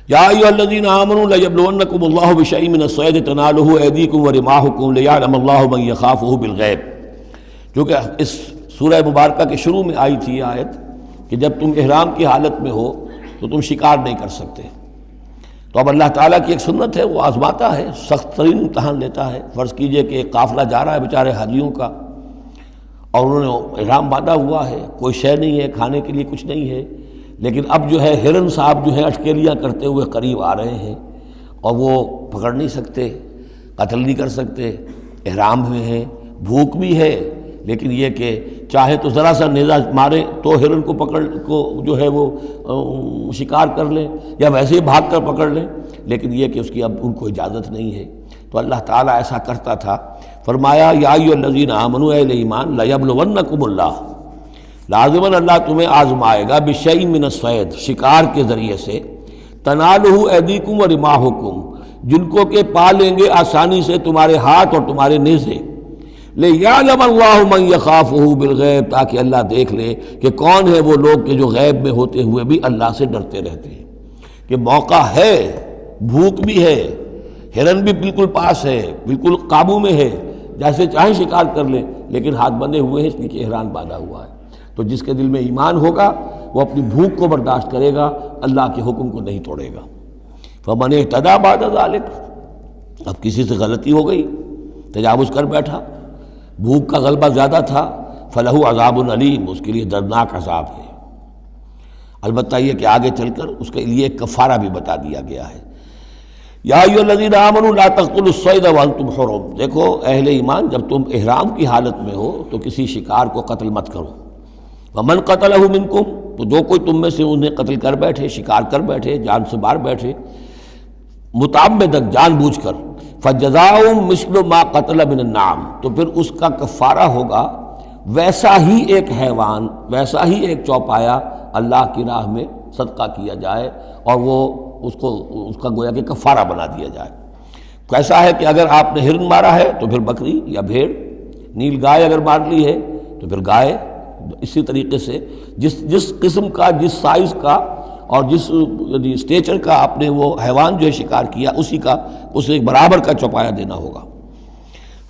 یا ایھا الذین آمنوا لیبلونکم اللہ بشیء من الصید تنالہ ایدیکم ورماحکم لیعلم اللہ من یخافہ بالغیب، جو کہ اس سورہ مبارکہ کے شروع میں آئی تھی یہ آیت کہ جب تم احرام کی حالت میں ہو تو تم شکار نہیں کر سکتے۔ تو اب اللہ تعالیٰ کی ایک سنت ہے، وہ آزماتا ہے، سخت ترین امتحان لیتا ہے۔ فرض کیجئے کہ ایک قافلہ جا رہا ہے بیچارے حاجیوں کا، اور انہوں نے احرام باندھا ہوا ہے، کوئی شے نہیں ہے، کھانے کے لیے کچھ نہیں ہے، لیکن اب جو ہے ہرن صاحب جو ہے اٹکیلیاں کرتے ہوئے قریب آ رہے ہیں، اور وہ پکڑ نہیں سکتے، قتل نہیں کر سکتے، احرام میں ہیں، بھوک بھی ہے، لیکن یہ کہ چاہے تو ذرا سا نیزہ مارے تو ہرن کو پکڑ کو جو ہے وہ شکار کر لیں، یا ویسے ہی بھاگ کر پکڑ لیں، لیکن یہ کہ اس کی اب ان کو اجازت نہیں ہے۔ تو اللہ تعالیٰ ایسا کرتا تھا۔ فرمایا یا ایھا الذین آمنوا، اے ایمان، لیبلونکم اللہ، لازماً اللہ تمہیں آزمائے گا، بشیء من الصید، شکار کے ذریعے سے، تنالہ ایدیکم ورماحکم، جن کو کہ پا لیں گے آسانی سے تمہارے ہاتھ اور تمہارے نیزے، لیعلم اللہ من یخافہ بالغیب، تاکہ اللہ دیکھ لے کہ کون ہے وہ لوگ کہ جو غیب میں ہوتے ہوئے بھی اللہ سے ڈرتے رہتے ہیں، کہ موقع ہے، بھوک بھی ہے، ہرن بھی بالکل پاس ہے، بالکل قابو میں ہے، جیسے چاہیں شکار کر لیں، لیکن ہاتھ بندھے ہوئے ہیں اس لیے کہ احرام باندھا ہوا ہے۔ تو جس کے دل میں ایمان ہوگا وہ اپنی بھوک کو برداشت کرے گا، اللہ کے حکم کو نہیں توڑے گا۔ فمن اہتدی بعد ذلک، اب کسی سے غلطی ہو گئی، تجاوز کر بیٹھا، بھوک کا غلبہ زیادہ تھا، فلہ عذاب علیم، اس کے لیے دردناک عذاب ہے۔ البتہ یہ کہ آگے چل کر اس کے لیے ایک کفارہ بھی بتا دیا گیا ہے۔ یا ایھا الذین آمنوا لا تقتلوا الصید وانتم حرم، دیکھو اہل ایمان، جب تم احرام کی حالت میں ہو تو کسی شکار کو قتل مت کرو۔ ومن قتلہ منکم، تو جو کوئی تم میں سے انہیں قتل کر بیٹھے، شکار کر بیٹھے، جان سے مار بیٹھے، متعمدًا، جان بوجھ کر، فجزاء مثل ما قتل من النعم، تو پھر اس کا کفارہ ہوگا ویسا ہی ایک حیوان، ویسا ہی ایک چوپایا اللہ کی راہ میں صدقہ کیا جائے، اور وہ اس کا گویا کہ کفارہ بنا دیا جائے۔ کیسا ہے کہ اگر آپ نے ہرن مارا ہے تو پھر بکری یا بھیڑ، نیل گائے اگر مار لی ہے تو پھر گائے، اسی طریقے سے جس قسم کا، جس سائز کا اور جس اسٹیچر کا آپ نے وہ حیوان جو ہے شکار کیا، اسی کا اسے برابر کا چوپایا دینا ہوگا۔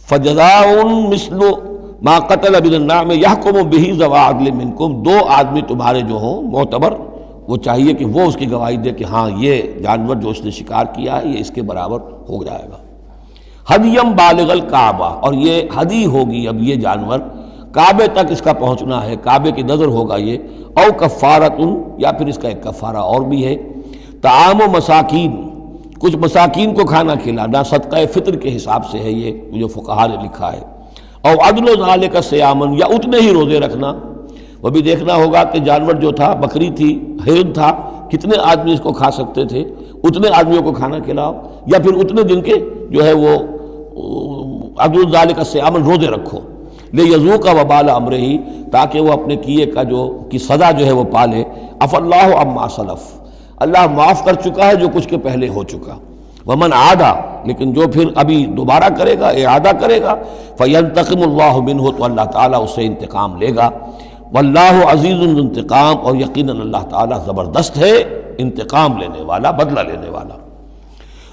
فجزاء مثل ما قتل من النعم یحکم بہ ذوی عدل منکم، دو آدمی تمہارے جو ہوں معتبر، وہ چاہیے کہ وہ اس کی گواہی دے کہ ہاں یہ جانور جو اس نے شکار کیا ہے یہ اس کے برابر ہو جائے گا۔ ہدیم بالغ الکعبہ، اور یہ ہدی ہوگی اب یہ جانور، کعبے تک اس کا پہنچنا ہے، کعبے کی نظر ہوگا یہ، او کفارۃ، یا پھر اس کا ایک کفارہ اور بھی ہے، طعام و مساکین، کچھ مساکین کو کھانا کھلانا، صدقہ فطر کے حساب سے ہے یہ جو فقہا نے لکھا ہے، او عدل ذالک صیامن، یا اتنے ہی روزے رکھنا۔ وہ بھی دیکھنا ہوگا کہ جانور جو تھا، بکری تھی، ہرن تھا، کتنے آدمی اس کو کھا سکتے تھے، اتنے آدمیوں کو کھانا کھلاؤ، یا پھر اتنے دن کے جو ہے وہ عدل ذالک صیامن روزے رکھو، لیذوق وبال امرہ، تاکہ وہ اپنے کیے کا کی سزا جو ہے وہ پالے۔ عفا اللہ عما سلف، اللہ معاف کر چکا ہے جو کچھ کے پہلے ہو چکا۔ ومن عادا، لیکن جو پھر ابھی دوبارہ کرے گا، اعادہ کرے گا، فینتقم اللہ منہ، تو اللہ تعالیٰ اس سے انتقام لے گا۔ واللہ عزیز ذو انتقام، اور یقیناً اللہ تعالیٰ زبردست ہے، انتقام لینے والا، بدلہ لینے والا۔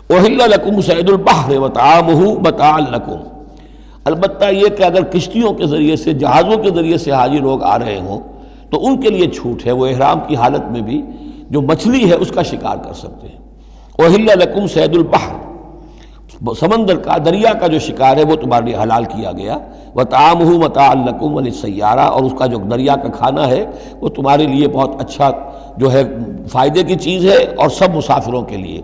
احل لکم صید البحر وطعامہ متاعا لکم، البتہ یہ کہ اگر کشتیوں کے ذریعے سے، جہازوں کے ذریعے سے حاجی لوگ آ رہے ہوں تو ان کے لیے چھوٹ ہے، وہ احرام کی حالت میں بھی جو مچھلی ہے اس کا شکار کر سکتے ہیں۔ احل لکم صید البحر، سمندر کا، دریا کا جو شکار ہے وہ تمہارے لیے حلال کیا گیا، وطعامہ متاعا لکم وللسیارہ، اور اس کا جو دریا کا کھانا ہے وہ تمہارے لیے بہت اچھا جو ہے فائدے کی چیز ہے، اور سب مسافروں کے لیے۔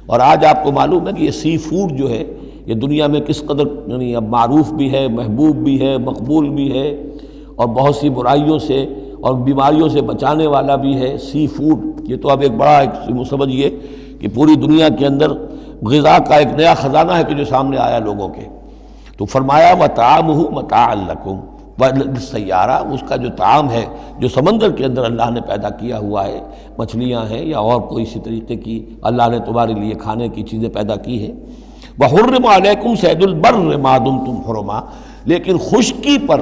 اور آج آپ کو معلوم ہے کہ یہ سی فوڈ جو ہے یہ دنیا میں کس قدر یعنی اب معروف بھی ہے، محبوب بھی ہے، مقبول بھی ہے، اور بہت سی برائیوں سے اور بیماریوں سے بچانے والا بھی ہے۔ سی فوڈ یہ تو اب ایک بڑا سمجھیے کہ پوری دنیا کے اندر غذا کا ایک نیا خزانہ ہے کہ جو سامنے آیا لوگوں کے۔ تو فرمایا وطعامہ متاعا لکم وللسیارہ، اس کا جو طعام ہے جو سمندر کے اندر اللہ نے پیدا کیا ہوا ہے، مچھلیاں ہیں یا اور کوئی اسی طریقے کی اللہ نے تمہارے لیے کھانے کی چیزیں پیدا کی ہیں۔ وحرم علیکم صید البر ما دمتم حرما، لیکن خشکی پر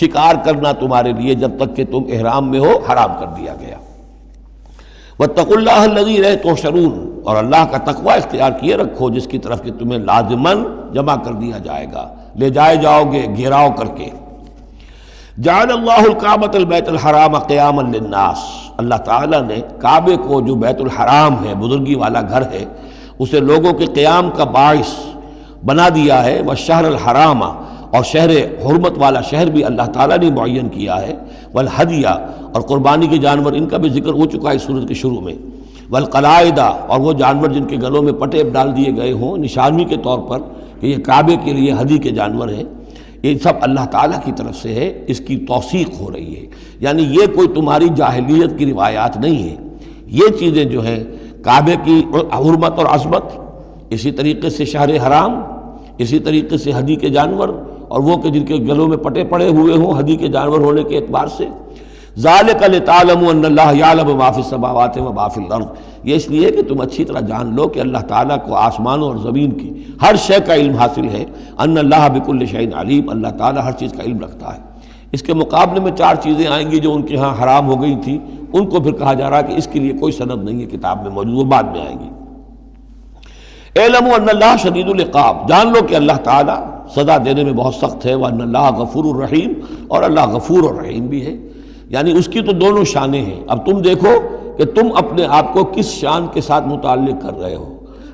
شکار کرنا تمہارے لیے جب تک کہ تم احرام میں ہو حرام کر دیا گیا۔ واتقوا اللہ الذی الیہ تحشرون، اور اللہ کا تقوی اختیار کیے رکھو جس کی طرف کہ تمہیں لازماً جمع کر دیا جائے گا، لے جائے جاؤ گے گھیراؤ کر کے۔ جعل اللہ الکعبۃ البیت الحرام قیاما للناس، اللہ تعالیٰ نے کعبے کو جو بیت الحرام ہے، بزرگی والا گھر ہے، اسے لوگوں کے قیام کا باعث بنا دیا ہے۔ والشہر الحرام، اور شہر حرمت والا شہر بھی اللہ تعالیٰ نے معین کیا ہے۔ والہدیہ، اور قربانی کے جانور، ان کا بھی ذکر ہو چکا ہے سورت کے شروع میں۔ والقلائد، اور وہ جانور جن کے گلوں میں پٹے ڈال دیے گئے ہوں نشانی کے طور پر کہ یہ کعبے کے لیے ہدی کے جانور ہیں، یہ سب اللہ تعالیٰ کی طرف سے ہے، اس کی توثیق ہو رہی ہے۔ یعنی یہ کوئی تمہاری جاہلیت کی روایات نہیں ہے، یہ چیزیں جو ہیں کعبے کی حرمت اور عظمت، اسی طریقے سے شہر حرام، اسی طریقے سے ہدی کے جانور، اور وہ کہ جن کے گلوں میں پٹے پڑے ہوئے ہوں ہدی کے جانور ہونے کے اعتبار سے۔ ذالک لتعلموا ان اللہ یعلم ما فی السماوات و ما فی الارض، یہ اس لیے کہ تم اچھی طرح جان لو کہ اللہ تعالیٰ کو آسمانوں اور زمین کی ہر شے کا علم حاصل ہے۔ ان اللہ بکل شیء علیم، اللہ تعالیٰ ہر چیز کا علم رکھتا ہے۔ اس کے مقابلے میں 4 چیزیں آئیں گی جو ان کے ہاں حرام ہو گئی تھیں، ان کو پھر کہا جا رہا ہے کہ اس کے لیے کوئی سند نہیں ہے کتاب میں موجود، وہ بعد میں آئیں گی۔ اعلموا ان اللہ شدید العقاب، جان لو کہ اللہ تعالیٰ سزا دینے میں بہت سخت ہے۔ وان اللہ غفور الرحیم، اور اللہ غفور الرحیم بھی ہے، یعنی اس کی تو دونوں شانیں ہیں۔ اب تم دیکھو کہ تم اپنے آپ کو کس شان کے ساتھ متعلق کر رہے ہو،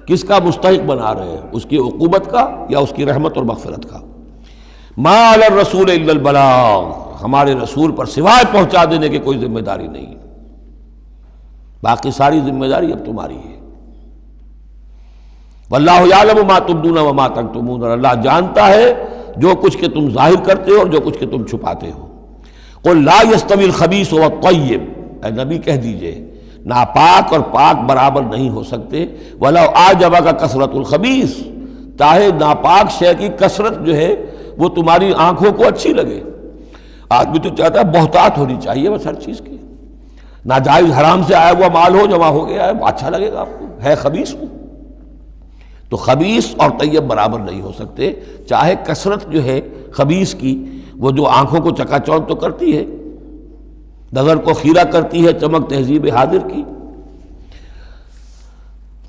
کس کا مستحق بنا رہے ہو، اس کی عقوبت کا یا اس کی رحمت اور مغفرت کا۔ ما علی الرسول الا البلاغ، ہمارے رسول پر سوائے پہنچا دینے کی کوئی ذمہ داری نہیں، باقی ساری ذمہ داری اب تمہاری ہے۔ واللہ یعلم ما تبدون وما تکتمون، اور اللہ جانتا ہے جو کچھ کہ تم ظاہر کرتے ہو اور جو کچھ کہ تم چھپاتے ہو۔ قل لا یستوی الخبیث والطیب، اے نبی کہہ دیجئے ناپاک اور پاک برابر نہیں ہو سکتے۔ ولو اعجبک کثرت الخبیث، چاہے ناپاک شے کی کثرت جو ہے وہ تمہاری آنکھوں کو اچھی لگے۔ آدمی تو چاہتا ہے بہتات ہونی چاہیے بس ہر چیز کی، ناجائز حرام سے آیا ہوا مال ہو جمع ہو گیا ہے، اچھا لگے گا آپ کو، ہے خبیث ہوں۔ تو خبیث اور طیب برابر نہیں ہو سکتے، چاہے کثرت جو ہے خبیث کی وہ جو آنکھوں کو چکا چوندھ تو کرتی ہے، نظر کو خیرہ کرتی ہے، چمک تہذیب حاضر کی۔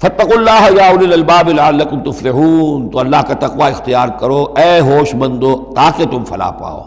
فاتقوا اللہ یا اولی الالباب لعلکم تفلحون، تو اللہ کا تقوی اختیار کرو اے ہوش مندو تاکہ تم فلاح پاؤ۔